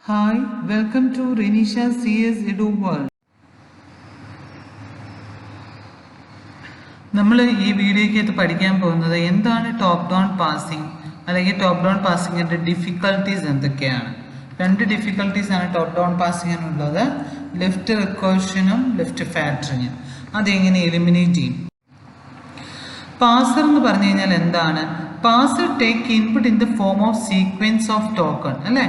Hi, welcome to Renisha CS Edu World. നമ്മൾ ഈ വീഡിയോയ്ക്കകത്ത് പഠിക്കാൻ പോകുന്നത് എന്താണ് ടോപ്പ് ഡൗൺ പാസിംഗ് അല്ലെങ്കിൽ ടോപ്പ് ഡൗൺ പാസിങ്ങിൻ്റെ ഡിഫിക്കൽട്ടീസ് എന്തൊക്കെയാണ്. രണ്ട് ഡിഫിക്കൽട്ടീസ് ആണ് ടോപ്പ് ഡൗൺ പാസിങ്ങിനുള്ളത്, ലെഫ്റ്റ് റിക്കേർഷനും ലെഫ്റ്റ് ഫാക്ടറിങ്ങും. അതെങ്ങനെ എലിമിനേറ്റ് ചെയ്യും? പാസർ എന്ന് പറഞ്ഞു കഴിഞ്ഞാൽ എന്താണ്? Passer take input in the form of sequence of token അല്ലേ.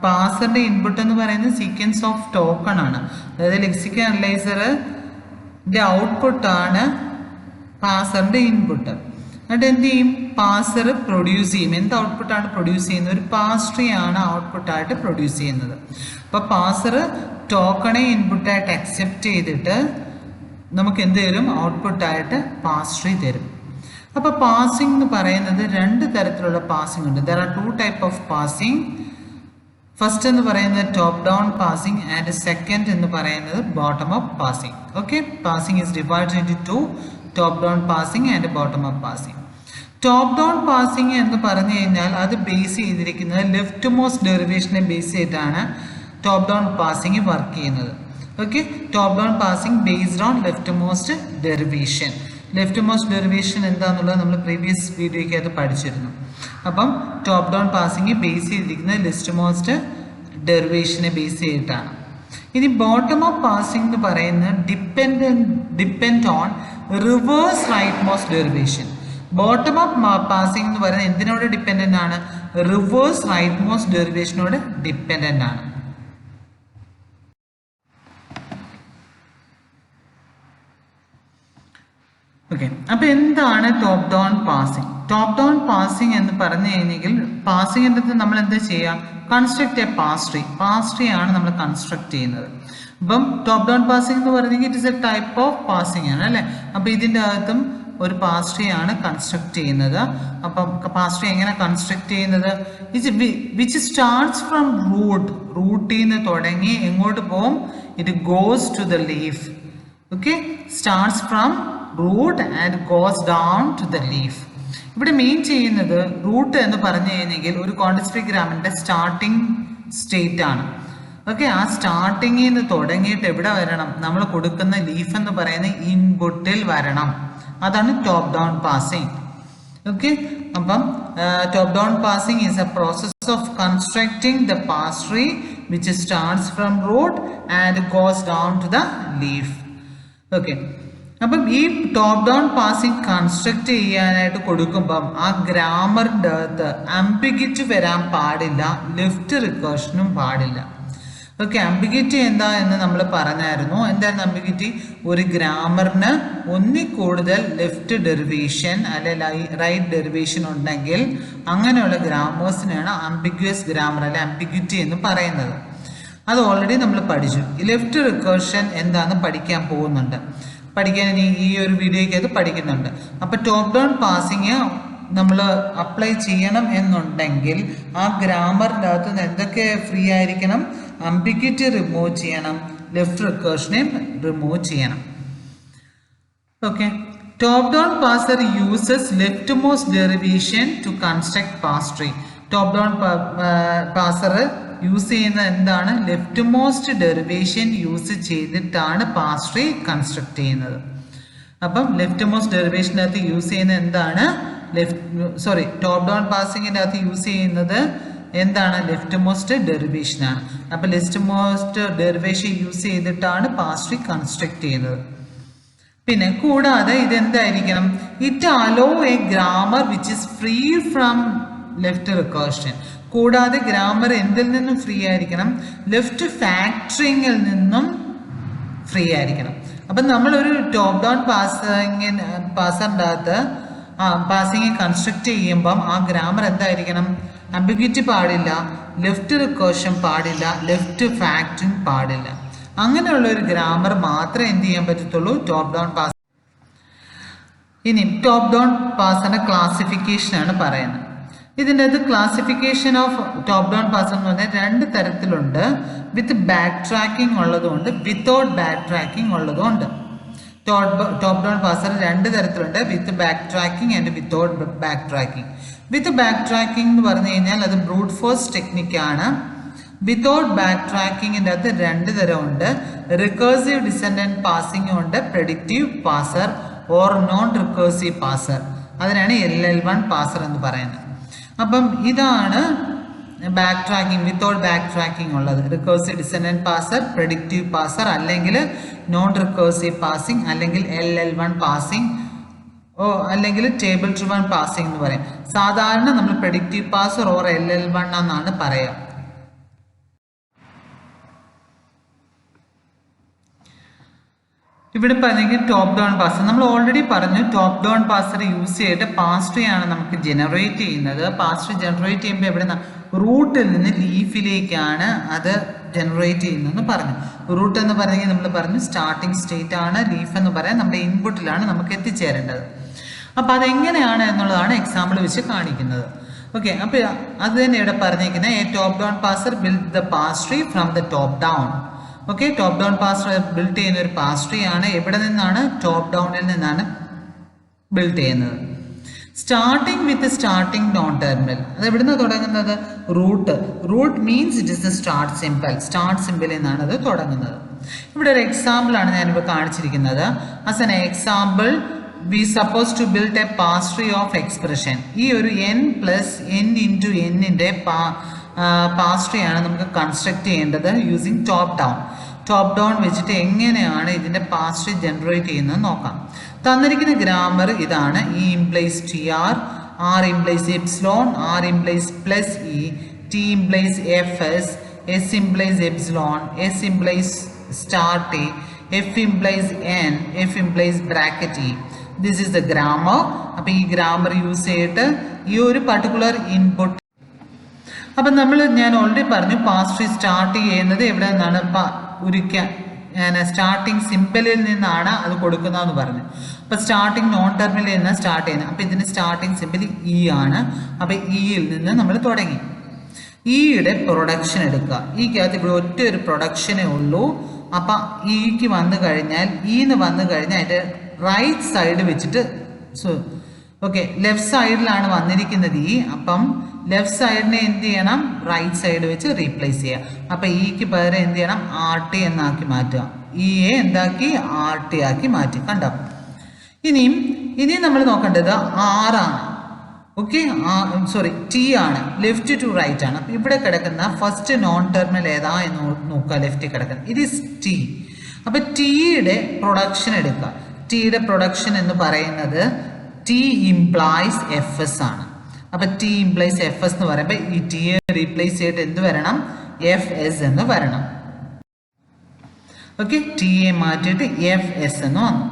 പാസറിന്റെ ഇൻപുട്ട് എന്ന് പറയുന്നത് സീക്വൻസ് ഓഫ് ടോക്കൺ ആണ്. അതായത് ലെക്സിക്കൽ അനലൈസറിന്റെ ഔട്ട്പുട്ടാണ് പാസറിന്റെ ഇൻപുട്ട്. എന്നിട്ട് എന്ത് ചെയ്യും? പാസർ പ്രൊഡ്യൂസ് ചെയ്യും. എന്ത് ഔട്ട്പുട്ടാണ് പ്രൊഡ്യൂസ് ചെയ്യുന്നത്? ഒരു പാസ് ട്രീ ആണ് ഔട്ട്പുട്ടായിട്ട് പ്രൊഡ്യൂസ് ചെയ്യുന്നത്. അപ്പോൾ പാസർ ടോക്കണെ ഇൻപുട്ടായിട്ട് അക്സെപ്റ്റ് ചെയ്തിട്ട് നമുക്ക് എന്ത് തരും? ഔട്ട്പുട്ടായിട്ട് പാസ് ട്രീ തരും. അപ്പോൾ പാസിംഗ് എന്ന് പറയുന്നത് രണ്ട് തരത്തിലുള്ള പാസിംഗ് ഉണ്ട്. There are two type of parsing. First എന്ന് പറയുന്നത് top down parsing and second എന്ന് പറയുന്നത് bottom up parsing. Okay, parsing is divided into two, top down parsing and bottom up parsing. Top down parsing എന്ന് പറഞ്ഞു കഴിഞ്ഞാൽ അത് base ചെയ്തിരിക്കുന്നത് left most ഡെറിവേഷനെ ബേസ് ചെയ്തിട്ടാണ് ടോപ്പ് ഡൗൺ പാസിംഗ് വർക്ക് ചെയ്യുന്നത്. Okay, top down parsing based on left most derivation. Left most derivation എന്താണെന്നുള്ളത് നമ്മൾ പ്രീവിയസ് വീഡിയോയ്ക്കകത്ത് പഠിച്ചിരുന്നു. അപ്പം ടോപ്പ് ഡൗൺ പാസിംഗ് ബേസ് ചെയ്തിരിക്കുന്നത് ലെഫ്റ്റ് മോസ്റ്റ് ഡെറിവേഷനെ ബേസ് ചെയ്തിട്ടാണ്. ഇനി ബോട്ടം അപ്പ് പാസിംഗ് എന്ന് പറയുന്നത് depend on reverse right most derivation. Bottom up parsing എന്ന് പറയുന്നത് എന്തിനോട് ഡിപ്പെൻഡൻ്റ് ആണ്? റിവേഴ്സ് റൈറ്റ് മോസ്റ്റ് ഡെറിവേഷനോട് ഡിപ്പെൻഡൻ്റ് ആണ്. ഓക്കെ, അപ്പോൾ എന്താണ് top down parsing? Top down parsing എന്ന് പറഞ്ഞു കഴിഞ്ഞെങ്കിൽ പാസിംഗിൻ്റെ അടുത്ത് നമ്മൾ എന്താ ചെയ്യുക? Construct a parse tree. Parse tree ആണ് നമ്മൾ കൺസ്ട്രക്ട് ചെയ്യുന്നത്. അപ്പം ടോപ്പ് ഡൗൺ പാസിംഗ് എന്ന് പറഞ്ഞെങ്കിൽ it is A type of passing ആണ് അല്ലേ. അപ്പോൾ ഇതിൻ്റെ അകത്തും ഒരു പാസ് ട്രീ ആണ് കൺസ്ട്രക്ട് ചെയ്യുന്നത്. അപ്പം പാസ് ട്രീ എങ്ങനെ കൺസ്ട്രക്ട് ചെയ്യുന്നത്? വിച്ച് സ്റ്റാർട്ട്സ് ഫ്രം റൂട്ടിൽ നിന്ന് തുടങ്ങി എങ്ങോട്ട് പോകും? It goes to the leaf. Okay, starts from root and goes down to the leaf. ഇവിടെ മെയിൻ ചെയ്യുന്നത് റൂട്ട് എന്ന് പറഞ്ഞു കഴിഞ്ഞെങ്കിൽ ഒരു ക്വാണ്ടിസ്റ്റിഗ്രാമിന്റെ സ്റ്റാർട്ടിംഗ് സ്റ്റേറ്റ് ആണ്. ഓക്കെ, ആ സ്റ്റാർട്ടിങ്ങിൽ നിന്ന് തുടങ്ങിയിട്ട് എവിടെ വരണം? നമ്മൾ കൊടുക്കുന്ന ലീഫ് എന്ന് പറയുന്ന ഇൻപുട്ടിൽ വരണം. അതാണ് ടോപ്പ് ഡൗൺ പാസിംഗ്. ഓക്കെ, അപ്പം top down parsing is a process of constructing the parse tree which starts from root and goes down to the leaf. Okay, അപ്പം ഈ ടോപ്പ് ഡൗൺ പാസിംഗ് കൺസ്ട്രക്ട് ചെയ്യാനായിട്ട് കൊടുക്കുമ്പം ആ ഗ്രാമറിൻ്റെ അകത്ത് അംബിഗിറ്റി വരാൻ പാടില്ല, ലെഫ്റ്റ് റിക്കേർഷനും പാടില്ല. ഓക്കെ, അംബിഗിറ്റി എന്താ എന്ന് നമ്മൾ പറഞ്ഞായിരുന്നു. എന്താണ് അംബിഗിറ്റി? ഒരു ഗ്രാമറിന് ഒന്നിൽ കൂടുതൽ ലെഫ്റ്റ് ഡെറിവേഷൻ അല്ലെ റൈറ്റ് ഡെറിവേഷൻ ഉണ്ടെങ്കിൽ അങ്ങനെയുള്ള ഗ്രാമേഴ്സിനാണ് അംബിഗ്വസ് ഗ്രാമർ അല്ലെ അംബിഗിറ്റി എന്ന് പറയുന്നത്. അത് ഓൾറെഡി നമ്മൾ പഠിച്ചു. ലെഫ്റ്റ് റിക്കേർഷൻ എന്താണെന്ന് പഠിക്കാൻ പോകുന്നുണ്ട്. പഠിക്കാൻ ഇനി ഈ ഒരു വീഡിയോയ്ക്കകത്ത് പഠിക്കുന്നുണ്ട്. അപ്പോൾ ടോപ്പ് ഡൗൺ പാസിങ് നമ്മൾ അപ്ലൈ ചെയ്യണം എന്നുണ്ടെങ്കിൽ ആ ഗ്രാമറിൻ്റെ അകത്ത് നിന്ന് എന്തൊക്കെ ഫ്രീ ആയിരിക്കണം? അംബിഗ്വിറ്റി റിമൂവ് ചെയ്യണം, ലെഫ്റ്റ് റിക്കേർഷനെ റിമൂവ് ചെയ്യണം. Okay, top down parser uses left most derivation to construct parse tree. Top down parser use ചെയ്യുന്ന എന്താണ്? ലെഫ്റ്റ് മോസ്റ്റ് ഡെറിവേഷൻ യൂസ് ചെയ്തിട്ടാണ് പാസ് ട്രീ കൺസ്ട്രക്ട് ചെയ്യുന്നത്. അപ്പം ലെഫ്റ്റ് മോസ്റ്റ് ഡെറിവേഷനകത്ത് യൂസ് ചെയ്യുന്ന എന്താണ്? ടോപ്പ് ഡൗൺ പാസിങ്ങിൻ്റെ അകത്ത് യൂസ് ചെയ്യുന്നത് എന്താണ്? ലെഫ്റ്റ് മോസ്റ്റ് ഡെറിവേഷനാണ്. അപ്പം ലെഫ്റ്റ് മോസ്റ്റ് ഡെറിവേഷൻ യൂസ് ചെയ്തിട്ടാണ് പാസ് ട്രീ കൺസ്ട്രക്ട് ചെയ്യുന്നത്. പിന്നെ കൂടാതെ ഇതെന്തായിരിക്കണം? It allow a grammar which is free from left recursion. കൂടാതെ ഗ്രാമർ എന്തിൽ നിന്നും ഫ്രീ ആയിരിക്കണം? ലെഫ്റ്റ് ഫാക്ടറിങ്ങിൽ നിന്നും ഫ്രീ ആയിരിക്കണം. അപ്പം നമ്മളൊരു ടോപ്പ് ഡൗൺ പാസറിൻ്റെ അകത്ത് പാസിങ് കൺസ്ട്രക്ട് ചെയ്യുമ്പം ആ ഗ്രാമർ എന്തായിരിക്കണം? അംബിഗ്വിറ്റി പാടില്ല, ലെഫ്റ്റ് റിക്കേർഷൻ പാടില്ല, ലെഫ്റ്റ് ഫാക്ടറിങ് പാടില്ല. അങ്ങനെയുള്ള ഒരു ഗ്രാമർ മാത്രമേ എന്ത് ചെയ്യാൻ പറ്റത്തുള്ളൂ? Top down parse. ഇനി ടോപ്പ് ഡൗൺ പാസറിന്റെ ക്ലാസിഫിക്കേഷനാണ് പറയുന്നത്. ഇതിൻ്റെ അത് classification of top down parser എന്ന് പറഞ്ഞാൽ രണ്ട് തരത്തിലുണ്ട്. വിത്ത് ബാക്ക് ട്രാക്കിംഗ് ഉള്ളതുകൊണ്ട് വിത്തൗട്ട് ബാക്ക് ട്രാക്കിംഗ് ഉള്ളതുകൊണ്ട്. ടോപ്പ് ഡൗൺ പാസർ രണ്ട് തരത്തിലുണ്ട്, with back tracking and without back tracking. With back tracking എന്ന് പറഞ്ഞു കഴിഞ്ഞാൽ അത് ബ്രൂട്ട് ഫോഴ്സ് ടെക്നിക്കാണ്. വിത്തൗട്ട് ബാക്ക് ട്രാക്കിങ്ങിൻ്റെ അകത്ത് രണ്ട് തരമുണ്ട്. റിക്കേഴ്സീവ് ഡിസെൻഡന്റ് പാസിംഗ് ഉണ്ട്, predictive parser or non recursive parser. അതിനാണ് LL1 പാസർ എന്ന് പറയുന്നത്. അപ്പം ഇതാണ് back tracking, without back tracking ഉള്ളത്. Recursive descendant parser, predictive parser, അല്ലെങ്കിൽ നോൺ റിക്കേഴ്സീവ് പാസിംഗ്, അല്ലെങ്കിൽ LL1 പാസിംഗ്, അല്ലെങ്കിൽ ടേബിൾ ഡ്രിവൺ പാസിംഗ് എന്ന് പറയും. സാധാരണ നമ്മൾ പ്രെഡിക്റ്റീവ് പാസർ ഓർ LL1 എന്നാണ് പറയുക. ഇവിടെ പറഞ്ഞെങ്കിൽ ടോപ്പ് ഡൗൺ പാസർ നമ്മൾ ഓൾറെഡി പറഞ്ഞു. ടോപ്പ് ഡൗൺ പാസർ യൂസ് ചെയ്തിട്ട് പാസ് ട്രീ ആണ് നമുക്ക് ജനറേറ്റ് ചെയ്യുന്നത്. പാസ് ട്രീ ജനറേറ്റ് ചെയ്യുമ്പോൾ എവിടെ നിന്ന്, റൂട്ടിൽ നിന്ന് ലീഫിലേക്കാണ് അത് ജനറേറ്റ് ചെയ്യുന്നതെന്ന് പറഞ്ഞു. റൂട്ട് എന്ന് പറഞ്ഞെങ്കിൽ നമ്മൾ പറഞ്ഞു സ്റ്റാർട്ടിംഗ് സ്റ്റേറ്റ് ആണ്. ലീഫ് എന്ന് പറയാൻ നമ്മുടെ ഇൻപുട്ടിലാണ് നമുക്ക് എത്തിച്ചേരേണ്ടത്. അപ്പോൾ അതെങ്ങനെയാണ് എന്നുള്ളതാണ് എക്സാമ്പിൾ വെച്ച് കാണിക്കുന്നത്. ഓക്കെ, അപ്പോൾ അത് തന്നെ ഇവിടെ പറഞ്ഞിരിക്കുന്നത് A top down passer build the parse tree from the top down. Okay, top down pass build ചെയ്യുന്ന ഒരു പാസ് ട്രീ ആണ്. എവിടെ നിന്നാണ്, ടോപ്പ് ഡൗണിൽ നിന്നാണ് ബിൽഡ് ചെയ്യുന്നത്. Starting with starting non terminal, അത് എവിടുന്ന് തുടങ്ങുന്നത്, root. Root means it is the start symbol. Start സിമ്പിളിൽ നിന്നാണ് അത് തുടങ്ങുന്നത്. ഇവിടെ ഒരു എക്സാമ്പിൾ ആണ് ഞാനിപ്പോൾ കാണിച്ചിരിക്കുന്നത്. As an example we suppose to build a parse tree of expression. ഈ ഒരു n + n × n-ന്റെ പാസ് ട്രീ ആണ് നമുക്ക് കൺസ്ട്രക്ട് ചെയ്യേണ്ടത് using top down. Top down വെച്ചിട്ട് എങ്ങനെയാണ് ഇതിൻ്റെ പാസ് ട്രീ ജനറേറ്റ് ചെയ്യുന്നത് നോക്കാം. തന്നിരിക്കുന്ന ഗ്രാമർ ഇതാണ്. E implies TR, R implies epsilon, R implies +E, T implies FS, S implies epsilon, S implies *T, F implies N, F implies bracket E. This is the grammar. അപ്പോൾ ഈ grammar use ചെയ്തിട്ട് ഈ ഒരു particular input, അപ്പം ഞാൻ already പറഞ്ഞു pass tree start ചെയ്യുന്നത് എവിടെ നിന്നാണ്, സ്റ്റാർട്ടിങ് സിമ്പിളിൽ നിന്നാണ് അത് കൊടുക്കുന്നതെന്ന് പറഞ്ഞു. അപ്പോൾ സ്റ്റാർട്ടിങ് നോൺ ടെർമിനലിൽ നിന്നാണ് സ്റ്റാർട്ട് ചെയ്യുന്നത്. അപ്പോൾ ഇതിൻ്റെ സ്റ്റാർട്ടിങ് സിമ്പിൾ E ആണ്. അപ്പോൾ ഇയിൽ നിന്ന് നമ്മൾ തുടങ്ങി. ഇയുടെ പ്രൊഡക്ഷൻ എടുക്കുക. ഈക്കകത്ത് ഇവിടെ ഒറ്റ ഒരു പ്രൊഡക്ഷനേ ഉള്ളൂ. അപ്പം ഇക്ക് വന്നു കഴിഞ്ഞാൽ, ഇന്ന് വന്നു കഴിഞ്ഞാൽ അതിൻ്റെ റൈറ്റ് സൈഡ് വെച്ചിട്ട്, ഓക്കെ, ലെഫ്റ്റ് സൈഡിലാണ് വന്നിരിക്കുന്നത് E. അപ്പം ലെഫ്റ്റ് സൈഡിനെ എന്ത് ചെയ്യണം, റൈറ്റ് സൈഡ് വെച്ച് റീപ്ലേസ് ചെയ്യുക. അപ്പം ഇക്ക് പകരം എന്ത് ചെയ്യണം, RT എന്നാക്കി മാറ്റുക. ഇയെ എന്താക്കി, RT ആക്കി മാറ്റി. കണ്ടോ? ഇനിയും നമ്മൾ നോക്കേണ്ടത് R ആണ്. ഓക്കെ, T ആണ്. ലെഫ്റ്റ് ടു റൈറ്റ് ആണ്. അപ്പം ഇവിടെ കിടക്കുന്ന ഫസ്റ്റ് നോൺ ടെർമിനൽ ഏതാ എന്ന് നോക്കുക. ലെഫ്റ്റിൽ കിടക്കുന്നത് ഇത് T. അപ്പം Tയുടെ പ്രൊഡക്ഷൻ എടുക്കുക. Tയുടെ പ്രൊഡക്ഷൻ എന്ന് പറയുന്നത് T implies FS ആണ്. അപ്പം T implies FS എന്ന് പറയുമ്പോൾ ഈ Tയെ റീപ്ലേസ് ചെയ്തിട്ട് എന്ത് വരണം, FS എന്ന് വരണം. ഓക്കെ, Tയെ മാറ്റിയിട്ട് FS എന്ന് വന്നു.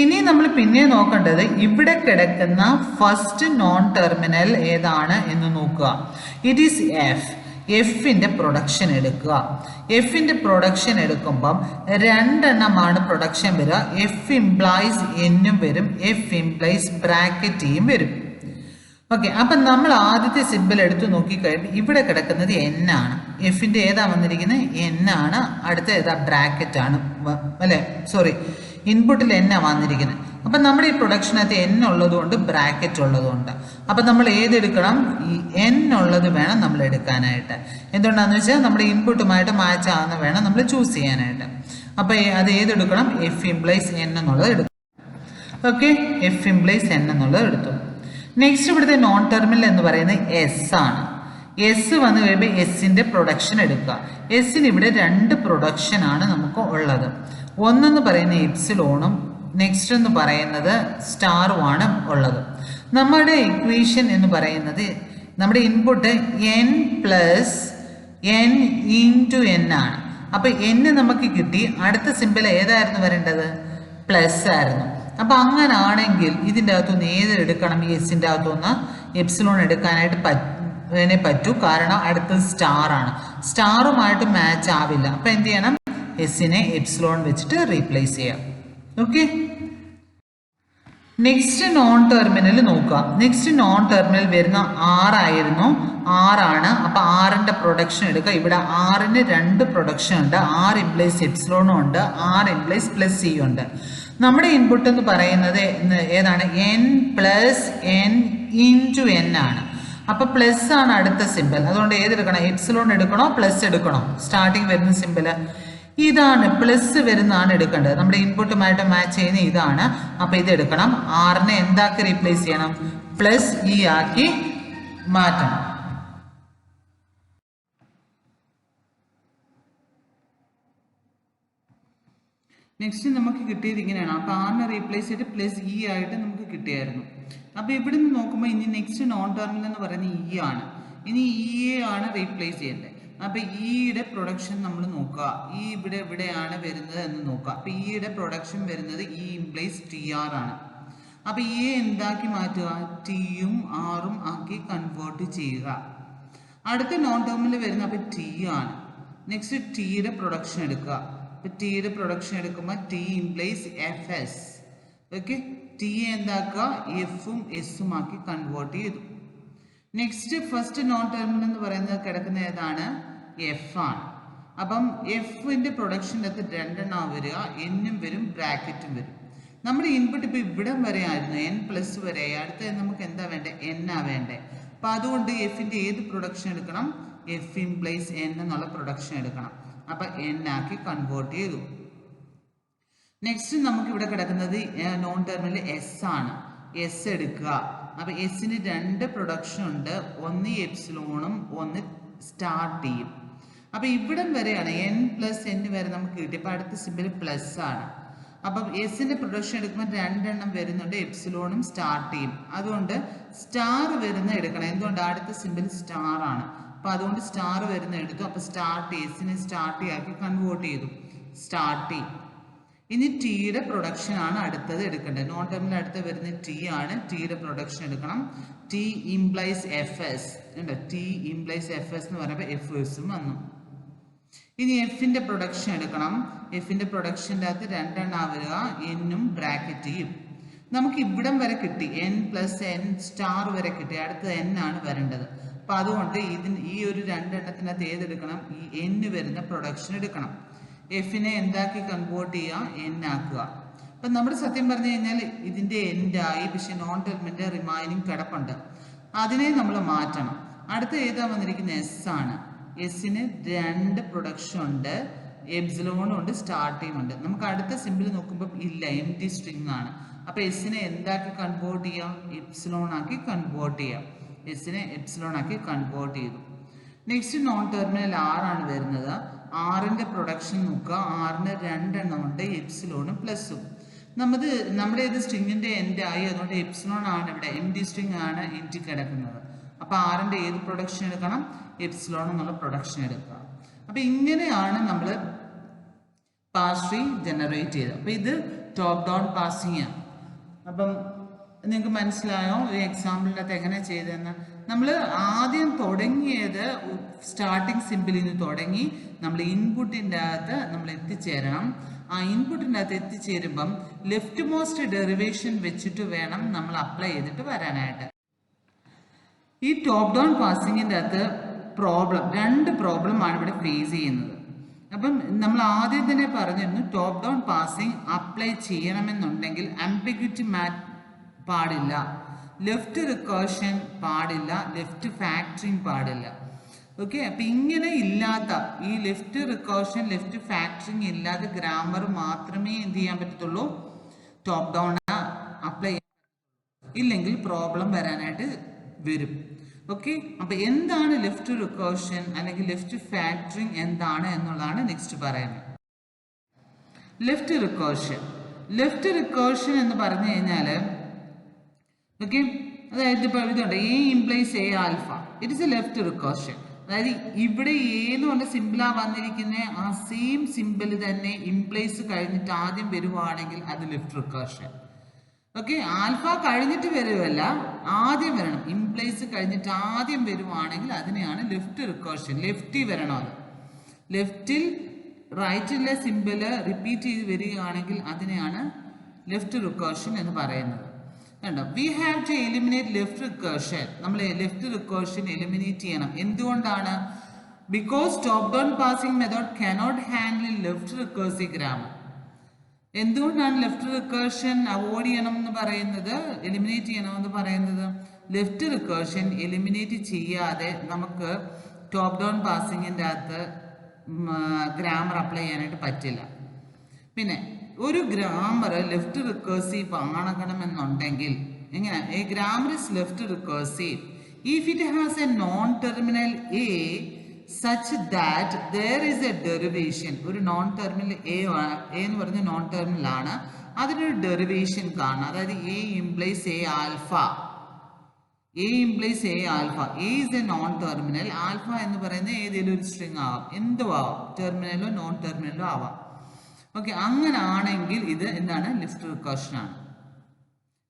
ഇനി നമ്മൾ പിന്നെ നോക്കേണ്ടത് ഇവിടെ കിടക്കുന്ന ഫസ്റ്റ് നോൺ ടെർമിനൽ ഏതാണ് എന്ന് നോക്കുക. It is F. എഫിൻ്റെ പ്രൊഡക്ഷൻ എടുക്കുക. എഫിൻ്റെ പ്രൊഡക്ഷൻ എടുക്കുമ്പം രണ്ടെണ്ണമാണ് പ്രൊഡക്ഷൻ വരിക. എഫ് ഇംപ്ലൈസ് എന്നും വരും, എഫ് ഇംപ്ലൈസ് ബ്രാക്കറ്റിയും വരും. ഓക്കെ, അപ്പം നമ്മൾ ആദ്യത്തെ സിമ്പിൾ എടുത്ത് നോക്കിക്കഴിയുമ്പോൾ ഇവിടെ കിടക്കുന്നത് N ആണ്. എഫിൻ്റെ ഏതാ വന്നിരിക്കുന്നത്, N ആണ്. അടുത്ത ഏതാ, ബ്രാക്കറ്റ് ആണ് അല്ലേ, സോറി, ഇൻപുട്ടിൽ N ആണ് വന്നിരിക്കുന്നത്. അപ്പം നമ്മുടെ ഈ പ്രൊഡക്ഷനകത്ത് N ഉള്ളതുകൊണ്ട് ബ്രാക്കറ്റ് ഉള്ളതുകൊണ്ട് അപ്പം നമ്മൾ ഏതെടുക്കണം, ഈ N ഉള്ളത് വേണം നമ്മൾ എടുക്കാനായിട്ട്. എന്തുകൊണ്ടാണെന്ന് വെച്ചാൽ നമ്മുടെ ഇൻപുട്ടുമായിട്ട് മാച്ച് ആകുന്ന വേണം നമ്മൾ ചൂസ് ചെയ്യാനായിട്ട്. അപ്പം അത് ഏതെടുക്കണം, F implies N എന്നുള്ളത് എടുക്കും. ഓക്കെ, F implies N എന്നുള്ളത് എടുത്തു. നെക്സ്റ്റ് ഇവിടുത്തെ നോൺ ടെർമിനൽ എന്ന് പറയുന്നത് S ആണ്. S വന്നു കഴിയുമ്പോൾ എസിൻ്റെ പ്രൊഡക്ഷൻ എടുക്കുക. എസിന് ഇവിടെ രണ്ട് പ്രൊഡക്ഷനാണ് നമുക്ക് ഉള്ളത്. ഒന്നെന്ന് പറയുന്നത് എപ്സിലോണും നെക്സ്റ്റ് എന്ന് പറയുന്നത് സ്റ്റാറുമാണ് ഉള്ളത്. നമ്മുടെ ഇക്വേഷൻ എന്ന് പറയുന്നത് നമ്മുടെ ഇൻപുട്ട് N + N × N ആണ്. അപ്പോൾ N നമുക്ക് കിട്ടി. അടുത്ത സിമ്പിൾ ഏതായിരുന്നു വരേണ്ടത്, പ്ലസ് ആയിരുന്നു. അപ്പം അങ്ങനാണെങ്കിൽ ഇതിൻ്റെ അകത്തുനിന്ന് ഏത് എടുക്കണം, ഈ എസിൻ്റെ അകത്തുനിന്ന് എപ്സിലോൺ എടുക്കാനായിട്ട് പറ്റൂ. കാരണം അടുത്തത് സ്റ്റാറാണ്. സ്റ്റാറുമായിട്ട് മാച്ച് ആവില്ല. അപ്പം എന്ത് ചെയ്യണം, എസിനെ എപ്സിലോൺ വെച്ചിട്ട് റീപ്ലേസ് ചെയ്യാം. ഓക്കെ, നെക്സ്റ്റ് നോൺ ടെർമിനൽ നോക്കുക. നെക്സ്റ്റ് നോൺ ടെർമിനൽ വരുന്ന R ആയിരുന്നു. R ആണ്. അപ്പം Rൻ്റെ പ്രൊഡക്ഷൻ എടുക്കുക. ഇവിടെ Rന് രണ്ട് പ്രൊഡക്ഷൻ ഉണ്ട്. R ഇംപ്ലൈസ് എപ്സിലോണും ഉണ്ട്, R ഇംപ്ലൈസ് +C ഉണ്ട്. നമ്മുടെ ഇൻപുട്ട് എന്ന് പറയുന്നത് ഏതാണ്, N + N × N ആണ്. അപ്പോൾ പ്ലസ് ആണ് അടുത്ത സിമ്പിൾ. അതുകൊണ്ട് ഏതെടുക്കണം? എപ്സിലോൺ എടുക്കണോ പ്ലസ് എടുക്കണോ? സ്റ്റാർട്ടിങ് വരുന്ന സിമ്പിൾ ഇതാണ്, പ്ലസ് വരുന്നതാണ് എടുക്കേണ്ടത്. നമ്മുടെ ഇൻപുട്ടുമായിട്ട് മാച്ച് ചെയ്യുന്ന ഇതാണ്. അപ്പോൾ ഇത് എടുക്കണം. ആറിനെ എന്താക്കി റീപ്ലേസ് ചെയ്യണം? പ്ലസ് ഇ ആക്കി മാറ്റണം. നെക്സ്റ്റ് നമുക്ക് കിട്ടിയത് ഇങ്ങനെയാണ്. അപ്പോൾ ആറിനെ റീപ്ലേസ് ചെയ്തിട്ട് പ്ലസ് ഇ ആയിട്ട് നമുക്ക് കിട്ടിയായിരുന്നു. അപ്പോൾ ഇവിടെ നിന്ന് നോക്കുമ്പോൾ ഇനി നെക്സ്റ്റ് നോൺ ടെർമിനൽ എന്ന് പറയുന്നത് ഇ ആണ്. ഇനി ഇ ആണ് റീപ്ലേസ് ചെയ്യേണ്ടത്. അപ്പോൾ ഇയുടെ പ്രൊഡക്ഷൻ നമ്മൾ നോക്കുക. ഇ എവിടെയാണ് വരുന്നത് എന്ന് നോക്കുക. അപ്പോൾ ഇയുടെ പ്രൊഡക്ഷൻ വരുന്നത് ഇ ഇംപ്ലൈസ് ടി ആർ ആണ്. അപ്പോൾ ഇ എന്താക്കി മാറ്റുക? ടിയും ആറും ആക്കി കൺവേർട്ട് ചെയ്യുക. അടുത്ത നോൺ ടെർമിനൽ വരുന്നത് അപ്പോൾ ടി ആണ്. നെക്സ്റ്റ് ടിയുടെ പ്രൊഡക്ഷൻ എടുക്കുക. അപ്പോൾ ടിയുടെ പ്രൊഡക്ഷൻ എടുക്കുമ്പോൾ T implies F S. Okay, T എന്താക്കുക? എഫും എസും ആക്കി കൺവേർട്ട് ചെയ്തു. നെക്സ്റ്റ് ഫസ്റ്റ് നോൺ ടെർമിനൽ എന്ന് പറയുന്നത് കിടക്കുന്ന ഏതാണ്? എഫ് ആണ്. അപ്പം എഫിന്റെ പ്രൊഡക്ഷൻ്റെ അകത്ത് രണ്ടെണ്ണം വരിക, എന്നും വരും ബ്രാക്കറ്റും വരും. നമ്മുടെ ഇൻപുട്ട് ഇപ്പോൾ ഇവിടം വരെ ആയിരുന്നു, എൻ പ്ലസ് വരെ. അടുത്ത നമുക്ക് എന്താ വേണ്ടേ? എൻ ആ വേണ്ടേ. അപ്പം അതുകൊണ്ട് എഫിന്റെ ഏത് പ്രൊഡക്ഷൻ എടുക്കണം? എഫ് ഇംപ്ലൈസ് എൻ എന്നുള്ള പ്രൊഡക്ഷൻ എടുക്കണം. അപ്പം എൻ ആക്കി കൺവേർട്ട് ചെയ്തു. നെക്സ്റ്റ് നമുക്ക് ഇവിടെ കിടക്കുന്നത് നോൺ ടെർമിനൽ എസ് ആണ്. എസ് എടുക്കുക. അപ്പൊ എസിന് രണ്ട് പ്രൊഡക്ഷൻ ഉണ്ട്, ഒന്ന് എപ്സിലോണും ഒന്ന് സ്റ്റാർട്ട് ചെയ്യും. അപ്പൊ ഇവിടം വരെയാണ് എൻ പ്ലസ് എൻ വരെ നമുക്ക് കിട്ടി. അപ്പൊ അടുത്ത സിമ്പിൾ പ്ലസ് ആണ്. അപ്പം എസിന്റെ പ്രൊഡക്ഷൻ എടുക്കുമ്പോൾ രണ്ടെണ്ണം വരുന്നുണ്ട്, എപ്സിലോണും സ്റ്റാർട്ട് ചെയ്യും. അതുകൊണ്ട് സ്റ്റാർ വരുന്ന എടുക്കണം. എന്തുകൊണ്ട്? അടുത്ത സിമ്പിൾ സ്റ്റാർ ആണ്. അപ്പൊ അതുകൊണ്ട് സ്റ്റാർ വരുന്ന എടുത്തു. അപ്പൊ സ്റ്റാർട്ട് എസിനെ സ്റ്റാർട്ട് ആക്കി കൺവേർട്ട് ചെയ്തു. സ്റ്റാർട്ട് ചെയ്യും. ഇനി ടിയുടെ പ്രൊഡക്ഷൻ ആണ് അടുത്തത് എടുക്കേണ്ടത്. നോൺ ടെർമിനൽ അടുത്ത് വരുന്ന ടി ആണ്. ടിയുടെ പ്രൊഡക്ഷൻ എടുക്കണം. ടി ഇംപ്ലൈസ് എഫ് എസ് ഉണ്ട്. ടി ഇംപ്ലൈസ് എഫ് എസ് എന്ന് പറയുമ്പോൾ എഫ് എസും വന്നു. ഇനി എഫിന്റെ പ്രൊഡക്ഷൻ എടുക്കണം. എഫിന്റെ പ്രൊഡക്ഷൻ്റെ അകത്ത് രണ്ടെണ്ണം വരിക, എന്നും ബ്രാക്കറ്റ് ചെയ്യും. നമുക്ക് ഇവിടം വരെ കിട്ടി, എൻ പ്ലസ് എൻ സ്റ്റാർ വരെ കിട്ടി. അടുത്തത് എൻ ആണ് വരേണ്ടത്. അപ്പൊ അതുകൊണ്ട് ഈ ഒരു രണ്ടെണ്ണത്തിനകത്ത് ഏതെടുക്കണം? ഈ എൻ വരുന്ന പ്രൊഡക്ഷൻ എടുക്കണം. എഫിനെ എന്താക്കി കൺവേർട്ട് ചെയ്യുക? എൻ ആക്കുക. അപ്പം നമ്മൾ സത്യം പറഞ്ഞു കഴിഞ്ഞാൽ ഇതിൻ്റെ എൻഡായി, പക്ഷെ നോൺ ടെർമിനൽ റിമൈനിങ് കിടപ്പുണ്ട്. അതിനെ നമ്മൾ മാറ്റണം. അടുത്ത ഏതാ വന്നിരിക്കുന്നത്? എസ് ആണ്. എസിന് രണ്ട് പ്രൊഡക്ഷൻ ഉണ്ട്, എപ്സിലോണും ഉണ്ട്, സ്റ്റാർട്ടിങ് ഉണ്ട്. നമുക്ക് അടുത്ത സിമ്പിൾ നോക്കുമ്പോൾ ഇല്ല, എം ടി സ്ട്രിങ് ആണ്. അപ്പം എസിനെ എന്താക്കി കൺവേർട്ട് ചെയ്യാം? എപ്സിലോൺ ആക്കി കൺവേർട്ട് ചെയ്യാം. എസിനെ എപ്സിലോൺ ആക്കി കൺവേർട്ട് ചെയ്തു. നെക്സ്റ്റ് നോൺ ടെർമിനൽ ആറാണ് വരുന്നത്. ആറിന്റെ പ്രൊഡക്ഷൻ നോക്കുക. ആറിന് രണ്ടെണ്ണം ഉണ്ട്, എപ്സിലോണും പ്ലസും. നമ്മുടെ ഇത് സ്ട്രിങ്ങിന്റെ എൻഡ് ആയി, അതുകൊണ്ട് എപ്സിലോൺ ആണ് ഇവിടെ, എം ടി സ്ട്രിങ് ആണ് എൻഡ് കിടക്കുന്നത്. അപ്പൊ ആറിന്റെ ഏത് പ്രൊഡക്ഷൻ എടുക്കണം? എപ്സിലോൺ എന്നുള്ള പ്രൊഡക്ഷൻ എടുക്കുക. അപ്പൊ ഇങ്ങനെയാണ് നമ്മൾ പാസ് ട്രീ ജനറേറ്റ് ചെയ്തത്. അപ്പൊ ഇത് ടോപ്പ് ഡൗൺ പാസിംഗ് ആണ്. അപ്പം നിങ്ങൾക്ക് മനസ്സിലായോ ഈ എക്സാമ്പിളിൻ്റെ അകത്ത് എങ്ങനെ ചെയ്തതെന്ന്? നമ്മൾ ആദ്യം തുടങ്ങിയത് സ്റ്റാർട്ടിങ് സിമ്പിളിൽ നിന്ന് തുടങ്ങി നമ്മൾ ഇൻപുട്ടിൻ്റെ അകത്ത് നമ്മൾ എത്തിച്ചേരണം. ആ ഇൻപുട്ടിൻ്റെ അകത്ത് എത്തിച്ചേരുമ്പം ലെഫ്റ്റ് മോസ്റ്റ് ഡെറിവേഷൻ വെച്ചിട്ട് വേണം നമ്മൾ അപ്ലൈ ചെയ്തിട്ട് വരാനായിട്ട്. ഈ ടോപ്പ് ഡൗൺ പാസിങ്ങിൻ്റെ അകത്ത് രണ്ട് പ്രോബ്ലം ആണ് ഇവിടെ ഫേസ് ചെയ്യുന്നത്. അപ്പം നമ്മൾ ആദ്യം തന്നെ പറഞ്ഞിരുന്നു, ടോപ്പ് ഡൗൺ പാസിംഗ് അപ്ലൈ ചെയ്യണമെന്നുണ്ടെങ്കിൽ ആംബിഗ്വിറ്റി പാടില്ല, ലെഫ്റ്റ് റിക്കർഷൻ പാടില്ല, ലെഫ്റ്റ് ഫാക്ടറിങ് പാടില്ല. ഓക്കെ, അപ്പൊ ഇങ്ങനെ ഇല്ലാത്ത ഈ ലെഫ്റ്റ് റിക്കർഷൻ ലെഫ്റ്റ് ഫാക്ടറിങ് ഇല്ലാത്ത ഗ്രാമർ മാത്രമേ എന്ത് ചെയ്യാൻ പറ്റത്തുള്ളൂ? ടോപ്പ് ഡൗൺ അപ്ലൈ ചെയ്യാൻ. ഇല്ലെങ്കിൽ പ്രോബ്ലം വരാനായിട്ട് വരും. ഓക്കെ, അപ്പൊ എന്താണ് ലെഫ്റ്റ് റിക്കർഷൻ അല്ലെങ്കിൽ ലെഫ്റ്റ് ഫാക്ടറിങ് എന്താണ് എന്നുള്ളതാണ് നെക്സ്റ്റ് പറയുന്നത്. ലെഫ്റ്റ് റിക്കർഷൻ എന്ന് പറഞ്ഞു കഴിഞ്ഞാൽ ഓക്കെ, അതായത് ഇപ്പോൾ ഇതുണ്ട്, A implies A alpha, it is A left recursion. അതായത് ഇവിടെ എന്ന് പറഞ്ഞ സിമ്പിളാ വന്നിരിക്കുന്ന ആ സെയിം സിമ്പിൾ തന്നെ ഇംപ്ലൈസ് കഴിഞ്ഞിട്ട് ആദ്യം വരുവാണെങ്കിൽ അത് ലെഫ്റ്റ് റിക്കർഷൻ. ഓക്കെ, ആൽഫ കഴിഞ്ഞിട്ട് വരുമല്ല, ആദ്യം വരണം. ഇംപ്ലൈസ് കഴിഞ്ഞിട്ട് ആദ്യം വരുവാണെങ്കിൽ അതിനെയാണ് ലെഫ്റ്റ് റിക്കർഷൻ. ലെഫ്റ്റിൽ വരണം. അത് ലെഫ്റ്റിൽ റൈറ്റിലെ സിമ്പിള് റിപ്പീറ്റ് ചെയ്ത് വരികയാണെങ്കിൽ അതിനെയാണ് ലെഫ്റ്റ് റിക്കർഷൻ എന്ന് പറയുന്നത്. കണ്ടോ, we have to eliminate left recursion. നമ്മൾ ലെഫ്റ്റ് റിക്കർഷൻ എലിമിനേറ്റ് ചെയ്യണം. എന്തുകൊണ്ടാണ്? Because top down parsing method cannot handle left recursive grammar. എന്തുകൊണ്ടാണ് ലെഫ്റ്റ് റിക്കർഷൻ അവോയ്ഡ് ചെയ്യണം എന്ന് പറയുന്നത്, എലിമിനേറ്റ് ചെയ്യണമെന്ന് പറയുന്നത്? ലെഫ്റ്റ് റിക്കേർഷൻ എലിമിനേറ്റ് ചെയ്യാതെ നമുക്ക് ടോപ്പ് ഡൗൺ പാസിങ്ങിൻ്റെ അകത്ത് ഗ്രാമർ അപ്ലൈ ചെയ്യാനായിട്ട് പറ്റില്ല. പിന്നെ ഒരു ഗ്രാമർ ലെഫ്റ്റ് റിക്കേഴ്സീവ് ആകണമെന്നുണ്ടെങ്കിൽ എങ്ങനെ? A grammar is left recursive if it has A non terminal A such that there is A derivation. ഒരു നോൺ ടെർമിനൽ എ എന്ന് പറഞ്ഞ നോൺ ടെർമിനൽ ആണ്, അതിനൊരു ഡെറിവേഷൻ കാണണം. അതായത് A implies A alpha. A implies A alpha. A is A non terminal. Alpha എന്ന് പറയുന്നത് ഏതെങ്കിലും ഒരു സ്ട്രിങ് ആവാം, എന്തും ആവാം, ടെർമിനലോ നോൺ ടെർമിനലോ ആവാം. ഓക്കെ, അങ്ങനെ ആണെങ്കിൽ ഇത് എന്താണ്? ലെഫ്റ്റ് റിക്കേർഷൻ ആണ്.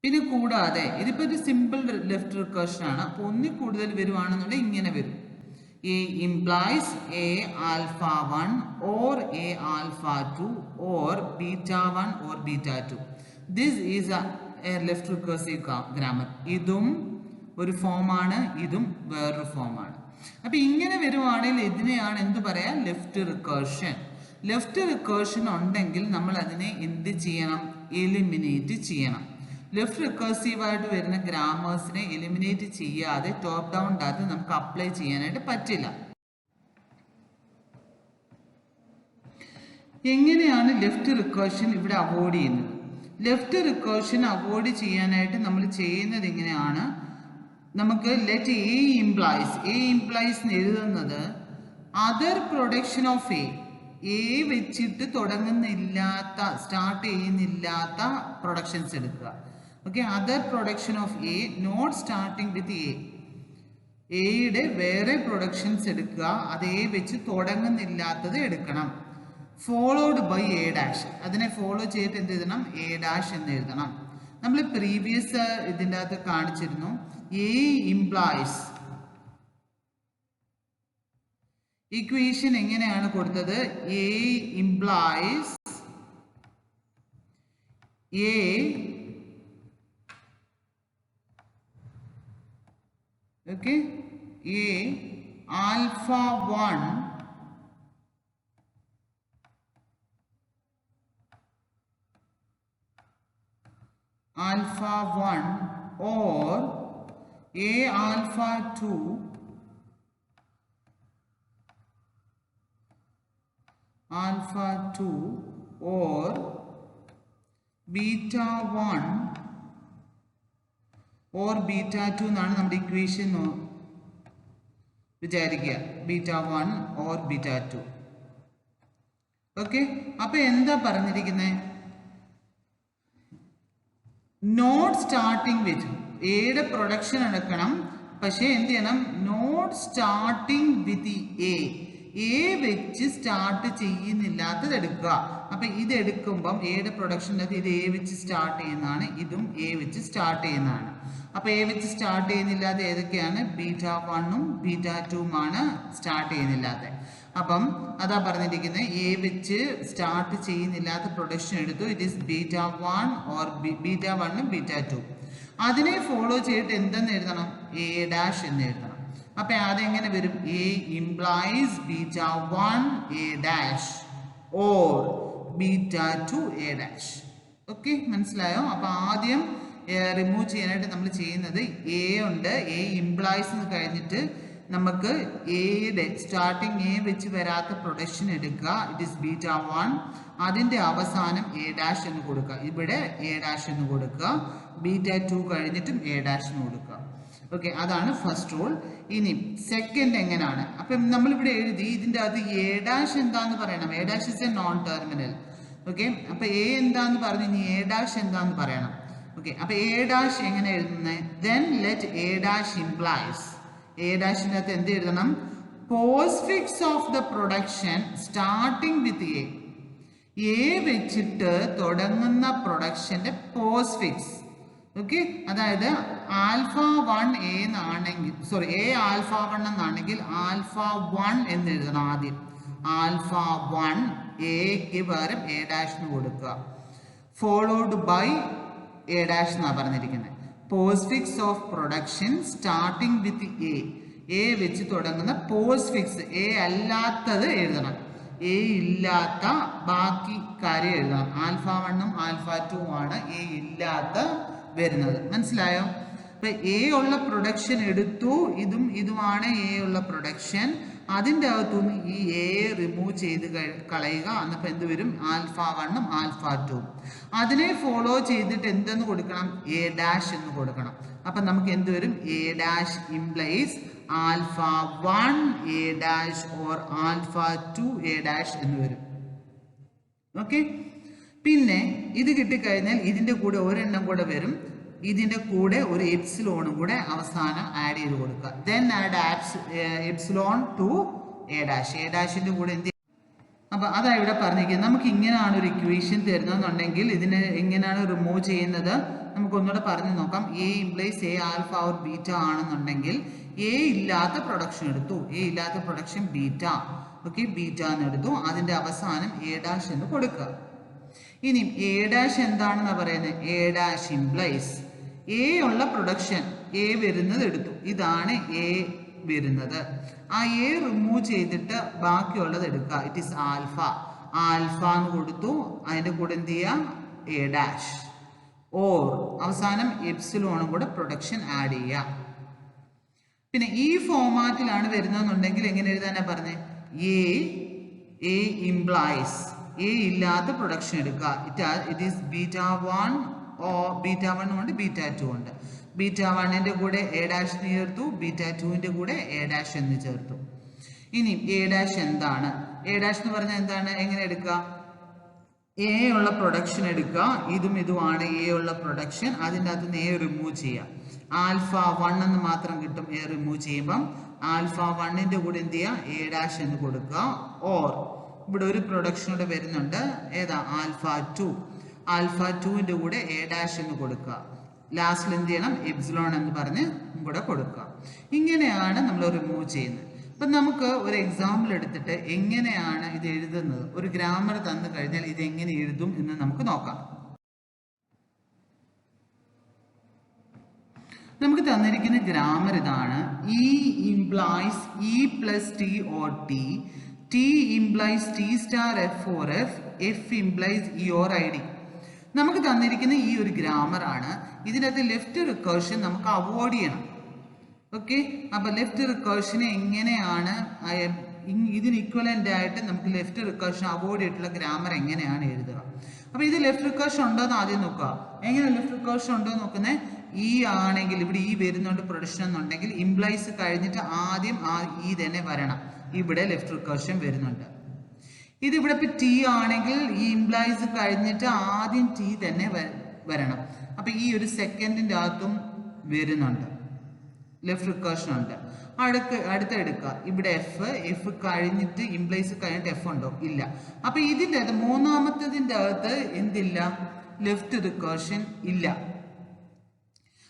പിന്നെ കൂടാതെ ഇതിപ്പോൾ ഒരു സിമ്പിൾ ലെഫ്റ്റ് റിക്കേർഷൻ ആണ്. അപ്പോൾ ഒന്നിൽ കൂടുതൽ വരുവാണെന്നുണ്ടെങ്കിൽ ഇങ്ങനെ വരും: A implies A alpha 1 or A alpha 2 or beta 1 or beta 2. This is a left recursive grammar. ഇതും ഒരു ഫോമാണ്, ഇതും വേറൊരു ഫോമാണ്. അപ്പം ഇങ്ങനെ വരുവാണെങ്കിൽ ഇതിനെയാണ് എന്ത് പറയാ? Left recursion. ലെഫ്റ്റ് റിക്കേർഷൻ ഉണ്ടെങ്കിൽ നമ്മൾ അതിനെ എന്ത് ചെയ്യണം? എലിമിനേറ്റ് ചെയ്യണം. ലെഫ്റ്റ് റിക്കേഴ്സീവ് ആയിട്ട് വരുന്ന ഗ്രാമേഴ്സിനെ എലിമിനേറ്റ് ചെയ്യാതെ ടോപ്പ് ഡൗൺ ഡാറ്റ നമുക്ക് അപ്ലൈ ചെയ്യാനായിട്ട് പറ്റില്ല. എങ്ങനെയാണ് ലെഫ്റ്റ് റിക്കേർഷൻ ഇവിടെ അവോയ്ഡ് ചെയ്യുന്നത്? ലെഫ്റ്റ് റിക്കേർഷൻ അവോയ്ഡ് ചെയ്യാനായിട്ട് നമ്മൾ ചെയ്യുന്നത് ഇങ്ങനെയാണ്. നമുക്ക് ലെറ്റ് എ ഇംപ്ലൈസ് എഴുതുന്നത് അതർ പ്രൊഡക്ഷൻ ഓഫ് എ വെച്ചിട്ട് തുടങ്ങുന്നില്ലാത്ത, സ്റ്റാർട്ട് ചെയ്യുന്നില്ലാത്ത പ്രൊഡക്ഷൻസ് എടുക്കുക. Okay, other production of A not starting with എയുടെ വേറെ പ്രൊഡക്ഷൻസ് എടുക്കുക, അതേ വെച്ച് തുടങ്ങുന്നില്ലാത്തത് എടുക്കണം. Followed by A dash. അതിനെ ഫോളോ ചെയ്തിട്ട് എന്ത് എഴുതണം? എ ഡാഷ് എന്ന് എഴുതണം. നമ്മൾ പ്രീവിയസ് ഇതിൻ്റെ അകത്ത് കാണിച്ചിരുന്നു. എ ഇംപ്ലൈസ് ഇക്വേഷൻ എങ്ങനെയാണ് കൊടുത്തത്? A implies A okay A alpha 1 or a alpha 2 or beta 1 or beta 2 എന്നാണ് നമ്മുടെ ഇക്വേഷൻ വിചാരിക്കുക. Beta 1 or beta 2. ഓക്കെ, അപ്പൊ എന്താ പറഞ്ഞിരിക്കുന്നത്? നോട്ട് സ്റ്റാർട്ടിങ് വിത്ത് എയുടെ പ്രൊഡക്ഷൻ എടുക്കണം, പക്ഷെ എന്ത് ചെയ്യണം? നോട്ട് സ്റ്റാർട്ടിങ് വിത്ത് എ വെച്ച് സ്റ്റാർട്ട് ചെയ്യുന്നില്ലാത്തത് എടുക്കുക. അപ്പൊ ഇത് എടുക്കുമ്പം എയുടെ പ്രൊഡക്ഷൻ്റെ ഇത് എ വെച്ച് സ്റ്റാർട്ട് ചെയ്യുന്നതാണ്, ഇതും എ വെച്ച് സ്റ്റാർട്ട് ചെയ്യുന്നതാണ്. അപ്പൊ എ വെച്ച് സ്റ്റാർട്ട് ചെയ്യുന്നില്ലാത്ത ഏതൊക്കെയാണ്? ബീറ്റ 1ഉം ബീറ്റ 2ഉമാണ് സ്റ്റാർട്ട് ചെയ്യുന്നില്ലാത്ത. അപ്പം അതാ പറഞ്ഞിരിക്കുന്നത്, എ വെച്ച് സ്റ്റാർട്ട് ചെയ്യുന്നില്ലാത്ത പ്രൊഡക്ഷൻ എടുത്തു. It is beta 1 or beta 1ഉം ബീറ്റ 2. അതിനെ ഫോളോ ചെയ്തിട്ട് എന്തെന്ന് എഴുതണം? എ ഡാഷ് എന്ന് എഴുതണം. അപ്പൊ അതെങ്ങനെ വരും? A implies beta 1 A dash or beta 2 A dash. Okay, മനസ്സിലായോ? അപ്പൊ ആദ്യം റിമൂവ് ചെയ്യാനായിട്ട് നമ്മൾ ചെയ്യുന്നത് എ ഉണ്ട്, എ ഇംപ്ലൈസ് എന്ന് കഴിഞ്ഞിട്ട് നമുക്ക് എയുടെ സ്റ്റാർട്ടിങ് എ വെച്ച് വരാത്ത പ്രൊഡക്ഷൻ എടുക്കുക. It is beta 1. അതിൻ്റെ അവസാനം എ ഡാഷ് എന്ന് കൊടുക്കുക. ഇവിടെ എ ഡാഷ് എന്ന് കൊടുക്കുക. ബീറ്റ 2 കഴിഞ്ഞിട്ടും എ ഡാഷ് എന്ന് കൊടുക്കുക. ഓക്കെ, അതാണ് ഫസ്റ്റ് റൂൾ. ഇനി സെക്കൻഡ് എങ്ങനെയാണ്? അപ്പം നമ്മളിവിടെ എഴുതി ഇതിൻ്റെ അത് എ ഡാഷ് എന്താന്ന് പറയണം. A dash is A non terminal. Okay, അപ്പൊ എ എന്താന്ന് പറഞ്ഞു, ഇനി എ ഡാഷ് എന്താന്ന് പറയണം. ഓക്കെ, അപ്പൊ എ ഡാഷ് എങ്ങനെ എഴുതുന്നത്? Then let A dash implies. A ഡാഷിൻ്റെ അകത്ത് എന്ത് എഴുതണം? Postfix of the production starting with A വെച്ചിട്ട് തുടങ്ങുന്ന പ്രൊഡക്ഷന്റെ പോസ്റ്റ്ഫിക്സ്. ഓക്കെ, അതായത് ആൽഫ 1 എ എന്നാണെങ്കിൽ, സോറി എ ആൽഫ 1 എന്നാണെങ്കിൽ ആൽഫ 1 എന്ന് എഴുതണം ആദ്യം. ആൽഫ 1 എക്ക് പകരം എ ഡാഷ് എന്ന് കൊടുക്കുക. ഫോളോഡ് ബൈ എ ഡാഷ് എന്നാണ് പറഞ്ഞിരിക്കുന്നത്. Postfix of production starting with A വെച്ച് തുടങ്ങുന്ന പോസ്റ്റ്ഫിക്സ്. എ അല്ലാത്തത് എഴുതണം, എ ഇല്ലാത്ത ബാക്കി കാര്യം എഴുതണം. ആൽഫ 1ഉം ആൽഫ 2ഉം ആണ് എ ഇല്ലാത്ത വരുന്നത്. മനസ്സിലായോ? അപ്പൊ എ ഉള്ള പ്രൊഡക്ഷൻ എടുത്തു, ഇതുമാണ് എ ഉള്ള പ്രൊഡക്ഷൻ. അതിൻ്റെ അകത്തുനിന്ന് ഈ എ റിമൂവ് ചെയ്ത് കളയുക. എന്നപ്പോൾ എന്ത് വരും? ആൽഫ 1ഉം ആൽഫ 2. അതിനെ ഫോളോ ചെയ്തിട്ട് എന്തെന്ന് കൊടുക്കണം? എ ഡാഷ് എന്ന് കൊടുക്കണം. അപ്പം നമുക്ക് എന്ത് വരും? A dash implies alpha 1 A dash or alpha 2 A dash എന്ന് വരും. ഓക്കെ. പിന്നെ ഇത് കിട്ടിക്കഴിഞ്ഞാൽ ഇതിൻ്റെ കൂടെ ഒരെണ്ണം കൂടെ വരും. ഇതിൻ്റെ കൂടെ ഒരു എപ്സിലോണും കൂടെ അവസാനം ആഡ് ചെയ്ത് കൊടുക്കുക. Then add epsilon to A dash. A ഡാഷിൻ്റെ കൂടെ എന്ത്? അപ്പം അതാ ഇവിടെ പറഞ്ഞിരിക്കുന്നത്. നമുക്ക് ഇങ്ങനെയാണ് ഒരു ഇക്വേഷൻ തരുന്നതെന്നുണ്ടെങ്കിൽ ഇതിനെ എങ്ങനെയാണ് റിമൂവ് ചെയ്യുന്നത് നമുക്കൊന്നുകൂടെ പറഞ്ഞു നോക്കാം. A implies A alpha or beta ആണെന്നുണ്ടെങ്കിൽ എ ഇല്ലാത്ത പ്രൊഡക്ഷൻ എടുത്തു. എ ഇല്ലാത്ത പ്രൊഡക്ഷൻ ബീറ്റ. ഓക്കെ, ബീറ്റ എന്ന് എടുത്തു. അതിൻ്റെ അവസാനം എ ഡാഷ് എന്ന് കൊടുക്കുക. ഇനി എ ഡാഷ് എന്താണെന്നാ പറയുന്നത്? എ ഡാഷ് ഇംപ്ലൈസ് എ ഉള്ള പ്രൊഡക്ഷൻ എ വരുന്നത് എടുത്തു. ഇതാണ് എ വരുന്നത്. ആ എ റിമൂവ് ചെയ്തിട്ട് ബാക്കിയുള്ളത് എടുക്കുക. It is alpha. ആൽഫ എന്ന് കൊടുത്തു. അതിൻ്റെ കൂടെ എന്ത് ചെയ്യാം? എ ഡാഷ് ഓർ അവസാനം എപ്സിലോണും കൂടെ പ്രൊഡക്ഷൻ ആഡ് ചെയ്യാം. പിന്നെ ഈ ഫോമാറ്റിലാണ് വരുന്നതെന്നുണ്ടെങ്കിൽ എങ്ങനെ എഴുതാനാ പറഞ്ഞത്? എ ഇംപ്ലൈസ് എ ഇല്ലാത്ത പ്രൊഡക്ഷൻ എടുക്കുക. It is beta 1 or beta 1 ഉണ്ട്, ബീറ്റ 2 ഉണ്ട്. ബീറ്റ 1ൻ്റെ കൂടെ എ ഡാഷ് ചേർത്തു, ബീറ്റ 2ൻ്റെ കൂടെ എ ഡാഷ് എന്ന് ചേർത്തു. ഇനി എ ഡാഷ് എന്താണ്? എ ഡാഷ് എന്ന് പറഞ്ഞാൽ എന്താണ്? എങ്ങനെ എടുക്കുക? എ ഉള്ള പ്രൊഡക്ഷൻ എടുക്കുക. ഇതുമാണ് എ ഉള്ള പ്രൊഡക്ഷൻ. അതിൻ്റെ അകത്ത് നിന്ന് എ റിമൂവ് ചെയ്യുക. ആൽഫ 1 എന്ന് മാത്രം കിട്ടും എ റിമൂവ് ചെയ്യുമ്പം. ആൽഫ 1ൻ്റെ കൂടെ എന്ത് ചെയ്യുക? എ ഡാഷ് എന്ന് കൊടുക്കുക. ഓർ ഇവിടെ ഒരു പ്രൊഡക്ഷൻ കൂടെ വരുന്നുണ്ട്. ഏതാ? ആൽഫ 2. ആൽഫ 2ൻ്റെ കൂടെ എ ഡാഷ് എന്ന് കൊടുക്കുക. ലാസ്റ്റിൽ എന്ത് ചെയ്യണം? എപ്സിലോൺ എന്ന് പറഞ്ഞ് കൂടെ കൊടുക്കുക. ഇങ്ങനെയാണ് നമ്മൾ റിമൂവ് ചെയ്യുന്നത്. അപ്പം നമുക്ക് ഒരു എക്സാമ്പിൾ എടുത്തിട്ട് എങ്ങനെയാണ് ഇത് എഴുതുന്നത്, ഒരു ഗ്രാമർ തന്നു കഴിഞ്ഞാൽ ഇത് എങ്ങനെ എഴുതും എന്ന് നമുക്ക് നോക്കാം. നമുക്ക് തന്നിരിക്കുന്ന ഗ്രാമർ ഇതാണ്. E implies E plus T or T. T implies T star F or F. F implies E or I D. നമുക്ക് തന്നിരിക്കുന്ന ഈ ഒരു ഗ്രാമർ ആണ്. ഇതിനകത്ത് ലെഫ്റ്റ് റിക്കേർഷൻ നമുക്ക് അവോയ്ഡ് ചെയ്യണം. ഓക്കെ, അപ്പൊ ലെഫ്റ്റ് റിക്കേർഷനെ എങ്ങനെയാണ് ഇതിന് ഇക്വലന്റ് ആയിട്ട് നമുക്ക് ലെഫ്റ്റ് റിക്കേർഷൻ അവോയ്ഡ് ചെയ്തിട്ടുള്ള ഗ്രാമർ എങ്ങനെയാണ് എഴുതുക? അപ്പൊ ഇത് ലെഫ്റ്റ് റിക്കേർഷൻ ഉണ്ടോ എന്ന് ആദ്യം നോക്കുക. എങ്ങനെ ലെഫ്റ്റ് റിക്കേർഷൻ ഉണ്ടോ എന്ന് നോക്കുന്നത്? ഈ ആണെങ്കിൽ ഇവിടെ ഈ വരുന്നുണ്ട് പ്രൊഡക്ഷൻ എന്നുണ്ടെങ്കിൽ ഇംപ്ലൈസ് കഴിഞ്ഞിട്ട് ആദ്യം ആ ഈ തന്നെ വരണം. ഇവിടെ ലെഫ്റ്റ് റിക്കേർഷൻ വരുന്നുണ്ട്. ഇതിവിടെ ഇപ്പൊ ടി ആണെങ്കിൽ ഈ ഇംപ്ലൈസ് കഴിഞ്ഞിട്ട് ആദ്യം ടി തന്നെ വരണം. അപ്പൊ ഈ ഒരു സെക്കൻഡിന്റെ അകത്തും വരുന്നുണ്ട്, ലെഫ്റ്റ് റിക്കേർഷൻ ഉണ്ട്. അടുത്ത എടുക്കുക. ഇവിടെ എഫ് കഴിഞ്ഞിട്ട് ഇംപ്ലൈസ് കഴിഞ്ഞിട്ട് എഫ് ഉണ്ടോ? ഇല്ല. അപ്പൊ ഇതിൻ്റെ അകത്ത് മൂന്നാമത്തതിൻ്റെ അകത്ത് എന്തില്ല? ലെഫ്റ്റ് റിക്കേർഷൻ ഇല്ല.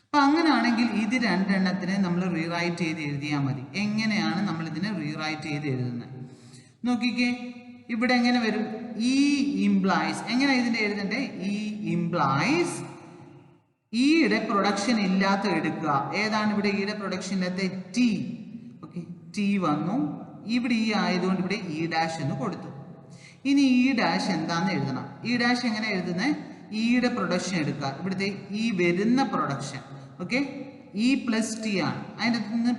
അപ്പൊ അങ്ങനെയാണെങ്കിൽ ഇത് രണ്ടെണ്ണത്തിനെ നമ്മൾ റീറൈറ്റ് ചെയ്ത് എഴുതിയാൽ മതി. എങ്ങനെയാണ് നമ്മൾ ഇതിനെ റീറൈറ്റ് ചെയ്ത് എഴുതുന്നത് നോക്കിക്കേ. ഇവിടെ എങ്ങനെ വരും? E implies. എങ്ങനെ ഇതിന്റെ എഴുതണ്ടേ? ഇ ഇംപ്ലൈസ് ഈയുടെ പ്രൊഡക്ഷൻ ഇല്ലാത്ത എടുക്കുക. ഏതാണ് ഇവിടെ ഈയുടെ പ്രൊഡക്ഷൻ ഇല്ലാത്ത? ടി. ഓക്കെ, ടി വന്നു. ഇവിടെ ഈ ആയതുകൊണ്ട് ഇവിടെ ഇ ഡാഷ് എന്ന് കൊടുത്തു. ഇനി ഇ ഡാഷ് എന്താന്ന് എഴുതണം. ഇ ഡാഷ് എങ്ങനെ എഴുതുന്നത്? ഈയുടെ പ്രൊഡക്ഷൻ എടുക്കുക. ഇവിടുത്തെ ഈ വരുന്ന production. Okay, E plus T ആണ്. അതിൻ്റെ അകത്ത് നിന്ന്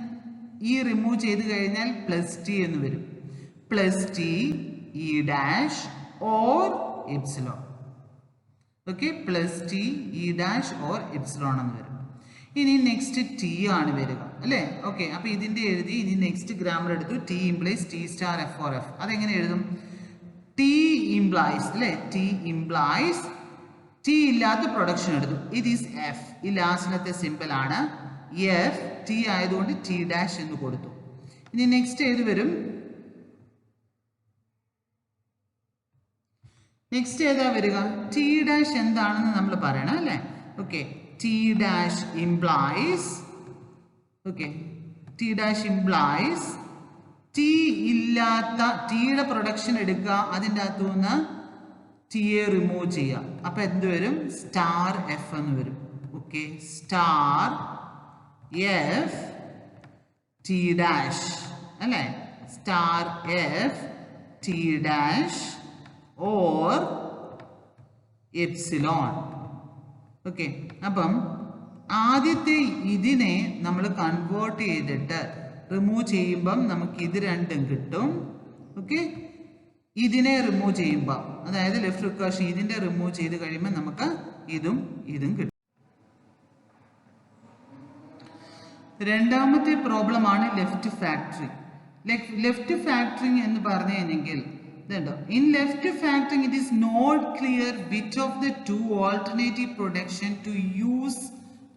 ഈ റിമൂവ് ചെയ്ത് കഴിഞ്ഞാൽ പ്ലസ് ടി എന്ന് വരും. Plus T E dash or epsilon. Okay, plus T E dash or epsilon എന്ന് വരും. ഇനി നെക്സ്റ്റ് ടി ആണ് വരിക അല്ലേ? ഓക്കെ, അപ്പൊ ഇതിന്റെ എഴുതി. ഇനി നെക്സ്റ്റ് ഗ്രാമർ എടുത്തു. T implies T star F or F. അതെങ്ങനെ എഴുതും? ടി ഇംപ്ലൈസ് അല്ലേ? ടി ഇംപ്ലൈസ് ടി ഇല്ലാത്ത പ്രൊഡക്ഷൻ എടുത്തു. It is F. ഈ ലാസ്റ്റിലത്തെ സിമ്പിൾ ആണ് എഫ്. ടി ആയതുകൊണ്ട് ടി ഡാഷ് എന്ന് കൊടുത്തു. ഇനി നെക്സ്റ്റ് ഏത് വരും? നെക്സ്റ്റ് ഏതാ വരിക? ടി ഡാഷ് എന്താണെന്ന് നമ്മൾ പറയണം അല്ലേ? Okay, T dash implies. Okay, T dash implies T ഇല്ലാത്ത ടിയുടെ പ്രൊഡക്ഷൻ എടുക്കുക. അതിൻ്റെ അകത്തു നിന്ന് ടിയെ റിമൂവ് ചെയ്യുക. അപ്പൊ എന്ത് വരും? സ്റ്റാർ എഫ് എന്ന് വരും. Okay, star F T dash അല്ലേ? Star F T dash or epsilon. Okay, അപ്പം ആദ്യത്തെ ഇതിനെ നമ്മൾ കൺവേർട്ട് ചെയ്തിട്ട് റിമൂവ് ചെയ്യുമ്പം നമുക്ക് ഇത് രണ്ടും കിട്ടും. ഓക്കെ, ഇതിനെ റിമൂവ് ചെയ്യുമ്പോൾ, അതായത് ലെഫ്റ്റ് റിക്കർഷൻ ഇതിന്റെ റിമൂവ് ചെയ്ത് കഴിയുമ്പോൾ നമുക്ക് ഇതും കിട്ടും. രണ്ടാമത്തെ പ്രോബ്ലം ആണ് ലെഫ്റ്റ് ഫാക്ടറിംഗ്. ലെഫ്റ്റ് ഫാക്ടറിംഗ് എന്ന് പറഞ്ഞു കഴിഞ്ഞെങ്കിൽ ഇതുണ്ടോ, in left factoring it is not clear which of the two alternative production to use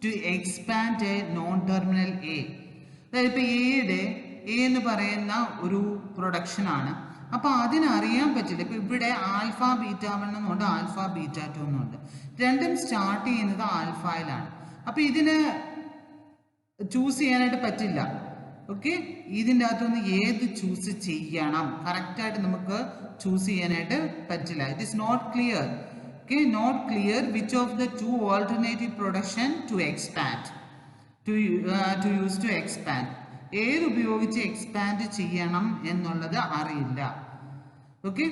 to expand A non terminal A. അതായത് ഇപ്പൊ എ എന്ന് പറയുന്ന ഒരു പ്രൊഡക്ഷൻ ആണ്. അപ്പൊ അതിനറിയാൻ പറ്റില്ല. ഇപ്പൊ ഇവിടെ ആൽഫ ബീറ്റ 1 എന്നുണ്ട്, ആൽഫ ബീറ്റ 2 എന്നുണ്ട്. രണ്ടും സ്റ്റാർട്ട് ചെയ്യുന്നത് ആൽഫയിലാണ്. അപ്പൊ ഇതിന് ചൂസ് ചെയ്യാനായിട്ട് പറ്റില്ല. ഓക്കെ, ഇതിൻ്റെ അകത്തുനിന്ന് ഏത് ചൂസ് ചെയ്യണം, കറക്റ്റായിട്ട് നമുക്ക് ചൂസ് ചെയ്യാനായിട്ട് പറ്റില്ല. It is not clear. Okay, not clear which of the two alternative production to expand to use to expand. ഏത് ഉപയോഗിച്ച് എക്സ്പാൻഡ് ചെയ്യണം എന്നുള്ളത് അറിയില്ല. ഓക്കെ,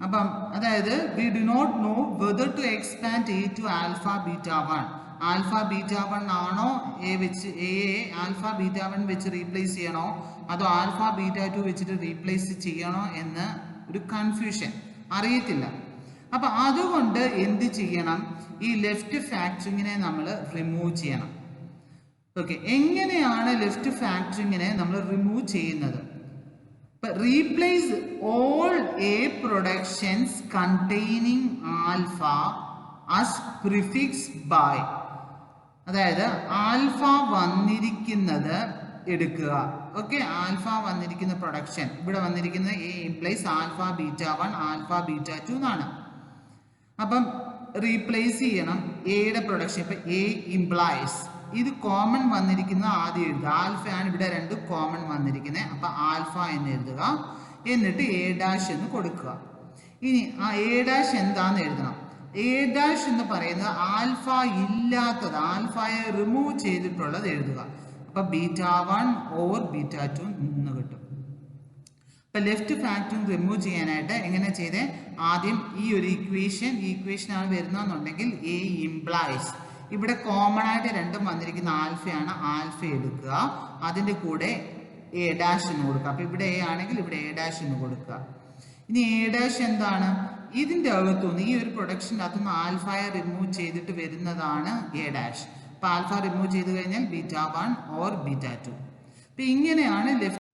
അപ്പം അതായത് we do not know whether to expand A to alpha beta 1. Alpha beta 1 ആണോ A alpha beta 1 വെച്ച് replace ചെയ്യണോ, അതോ ആൽഫ ബീറ്റ 2 വെച്ചിട്ട് റീപ്ലേസ് ചെയ്യണോ എന്ന് ഒരു കൺഫ്യൂഷൻ, അറിയത്തില്ല. അപ്പൊ അതുകൊണ്ട് എന്ത് ചെയ്യണം, ഈ ലെഫ്റ്റ് ഫാക്ടറിങ്ങിനെ നമ്മൾ റിമൂവ് ചെയ്യണം. ഓക്കെ, എങ്ങനെയാണ് ലെഫ്റ്റ് ഫാക്ടറിങ്ങിനെ നമ്മൾ റിമൂവ് ചെയ്യുന്നത്? Replace all A productions containing alpha as prefix by. അതായത് ആൽഫ വന്നിരിക്കുന്നത് എടുക്കുക. ഓക്കെ, ആൽഫ വന്നിരിക്കുന്ന പ്രൊഡക്ഷൻ ഇവിടെ വന്നിരിക്കുന്നത് A implies alpha beta 1 alpha beta 2 എന്നാണ്. അപ്പം റീപ്ലേസ് ചെയ്യണം എയുടെ പ്രൊഡക്ഷൻ. ഇപ്പൊ എ ഇംപ്ലൈസ് ഇത് കോമൺ വന്നിരിക്കുന്ന ആദ്യം എഴുതുക. ആൽഫയാണ് ഇവിടെ രണ്ട് കോമൺ വന്നിരിക്കുന്നത്. അപ്പൊ ആൽഫ എന്ന് എഴുതുക, എന്നിട്ട് എ ഡാഷ് എന്ന് കൊടുക്കുക. ഇനി ആ എ ഡാഷ് എന്താന്ന് എഴുതണം. എ ഡാഷ് എന്ന് പറയുന്നത് ആൽഫ ഇല്ലാത്തത്, ആൽഫയെ റിമൂവ് ചെയ്തിട്ടുള്ളത് എഴുതുക. അപ്പൊ ബീറ്റ 1 ഓർ ബീറ്റ 2 എന്ന് കിട്ടും. അപ്പൊ ലെഫ്റ്റ് ഫാക്ടറിംഗ് റിമൂവ് ചെയ്യാനായിട്ട് എങ്ങനെ ചെയ്തേ, ആദ്യം ഈ ഒരു ഈക്വേഷൻ ആണ് വരുന്നതെന്നുണ്ടെങ്കിൽ എ ഇംപ്ലൈസ് ഇവിടെ കോമൺ ആയിട്ട് രണ്ടും വന്നിരിക്കുന്ന ആൽഫയാണ്, ആൽഫ എടുക്കുക, അതിന്റെ കൂടെ എ ഡാഷ് എന്ന് കൊടുക്കുക. അപ്പൊ ഇവിടെ എ ആണെങ്കിൽ ഇവിടെ എ ഡാഷ് എന്ന് കൊടുക്കുക. ഇനി എ ഡാഷ് എന്താണ്, ഇതിന്റെ അകത്തുനിന്ന് ഈ ഒരു പ്രൊഡക്ഷൻ്റെ അകത്തുനിന്ന് ആൽഫയെ റിമൂവ് ചെയ്തിട്ട് വരുന്നതാണ് എ ഡാഷ്. അപ്പൊ ആൽഫ റിമൂവ് ചെയ്ത് കഴിഞ്ഞാൽ ബീറ്റ 1 ഓർ ബീറ്റ 2. അപ്പൊ ഇങ്ങനെയാണ് ലെഫ്റ്റ്.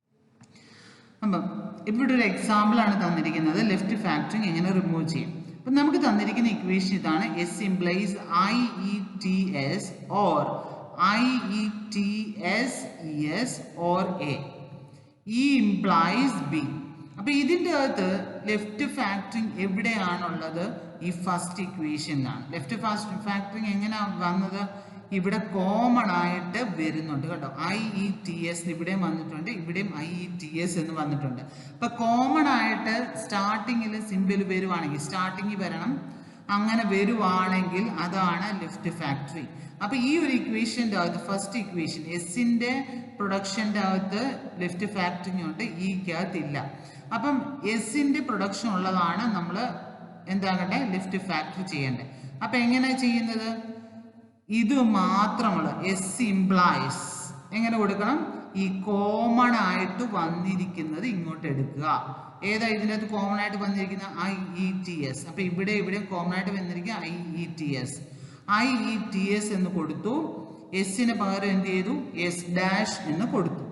അപ്പം ഇവിടെ ഒരു എക്സാമ്പിൾ ആണ് തന്നിരിക്കുന്നത്, ലെഫ്റ്റ് ഫാക്ടറിംഗ് എങ്ങനെ റിമൂവ് ചെയ്യും. അപ്പൊ നമുക്ക് തന്നിരിക്കുന്ന ഇക്വേഷൻ ഇതാണ്, S implies IETS or IETS or A, E implies B. അപ്പൊ ഇതിന്റെ അകത്ത് ലെഫ്റ്റ് ഫാക്ടറിംഗ് എവിടെയാണുള്ളത്, ഈ ഫസ്റ്റ് ഇക്വേഷനിലാണ്. ലെഫ്റ്റ് ഫാക്ടറിംഗ് എങ്ങനെ വന്നത്, ഇവിടെ കോമൺ ആയിട്ട് വരുന്നുണ്ട് കേട്ടോ. IETS ഇവിടെയും വന്നിട്ടുണ്ട്, ഇവിടെയും IETS എന്ന് വന്നിട്ടുണ്ട്. അപ്പൊ കോമൺ ആയിട്ട് സ്റ്റാർട്ടിങ്ങിൽ സിമ്പിൾ വരുവാണെങ്കിൽ, സ്റ്റാർട്ടിങ്ങിൽ വരണം, അങ്ങനെ വരുവാണെങ്കിൽ അതാണ് ലെഫ്റ്റ് ഫാക്ടറി. അപ്പൊ ഈ ഒരു ഇക്വേഷന്റെ അകത്ത് ഫസ്റ്റ് ഇക്വേഷൻ എസിന്റെ പ്രൊഡക്ഷന്റെ അകത്ത് ലെഫ്റ്റ് ഫാക്ടറിംഗ് ഉണ്ട്, ഈക്കകത്ത് ഇല്ല. അപ്പം എസിന്റെ പ്രൊഡക്ഷൻ ഉള്ളതാണ് നമ്മൾ എന്താകട്ടെ ലെഫ്റ്റ് ഫാക്ടറി ചെയ്യേണ്ടത്. അപ്പൊ എങ്ങനെയാ ചെയ്യുന്നത്, ഇത് മാത്രമുള്ള എസ് ഇംപ്ലൈസ് എങ്ങനെ കൊടുക്കണം, ഈ കോമൺ ആയിട്ട് വന്നിരിക്കുന്നത് ഇങ്ങോട്ട് എടുക്കുക. ഏതാ ഇതിൻ്റെ അകത്ത് കോമൺ ആയിട്ട് വന്നിരിക്കുന്ന IETS. അപ്പൊ ഇവിടെ കോമൺ ആയിട്ട് വന്നിരിക്കുക IETS എന്ന് കൊടുത്തു. എസിന് പകരം എന്ത് ചെയ്തു, എസ് ഡാഷ് എന്ന് കൊടുത്തു.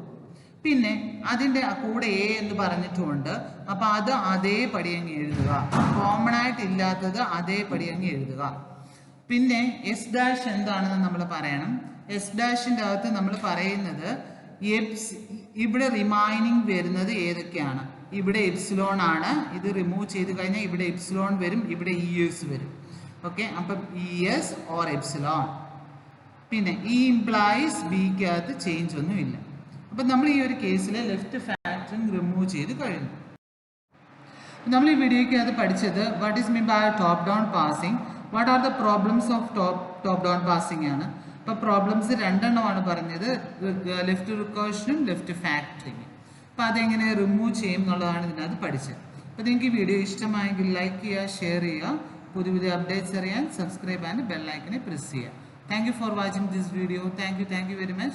പിന്നെ അതിൻ്റെ കൂടെ എ എന്ന് പറഞ്ഞിട്ടുമുണ്ട്. അപ്പൊ അത് അതേപടി അങ്ങ് എഴുതുക, കോമൺ ആയിട്ട് ഇല്ലാത്തത് അതേപടി അങ്ങ് എഴുതുക. പിന്നെ എസ് ഡാഷ് എന്താണെന്ന് നമ്മൾ പറയണം. എസ് ഡാഷിന്റെ അകത്ത് നമ്മൾ പറയുന്നത് ഇവിടെ റിമൈനിങ് വരുന്നത് ഏതൊക്കെയാണ്, ഇവിടെ എപ്സിലോൺ ആണ്. ഇത് റിമൂവ് ചെയ്ത് കഴിഞ്ഞാൽ ഇവിടെ എപ്സിലോൺ വരും, ഇവിടെ ES വരും. ഓക്കെ, അപ്പം ES ഓർ എപ്സിലോൺ. പിന്നെ ഇ ഇംപ്ലൈസ് ബിക്കകത്ത് ചേഞ്ച് ഒന്നുമില്ല. അപ്പം നമ്മൾ ഈ ഒരു കേസിൽ ലെഫ്റ്റ് ഫാക്ടറിംഗ് റിമൂവ് ചെയ്ത് കഴിഞ്ഞു. നമ്മൾ ഈ വീഡിയോയ്ക്കകത്ത് പഠിച്ചത് what is mean by top down parsing, what are the problems of top down parsing ആണ്. അപ്പോൾ പ്രോബ്ലംസ് രണ്ടെണ്ണമാണ് പറഞ്ഞത്, ലെഫ്റ്റ് റിക്കർഷനും ലെഫ്റ്റ് ഫാക്ടറിങ്. അപ്പോൾ അതെങ്ങനെ റിമൂവ് ചെയ്യും എന്നുള്ളതാണ് ഇതിനകത്ത് പഠിച്ചത്. അപ്പോൾ നിങ്ങൾക്ക് ഈ വീഡിയോ ഇഷ്ടമായെങ്കിൽ ലൈക്ക് ചെയ്യുക, ഷെയർ ചെയ്യുക, പുതിയ പുതിയ അപ്ഡേറ്റ്സ് അറിയാൻ സബ്സ്ക്രൈബ് ആൻഡ് ബെൽ ഐക്കനെ പ്രസ് ചെയ്യുക. Thank you for watching this video. Thank you very much.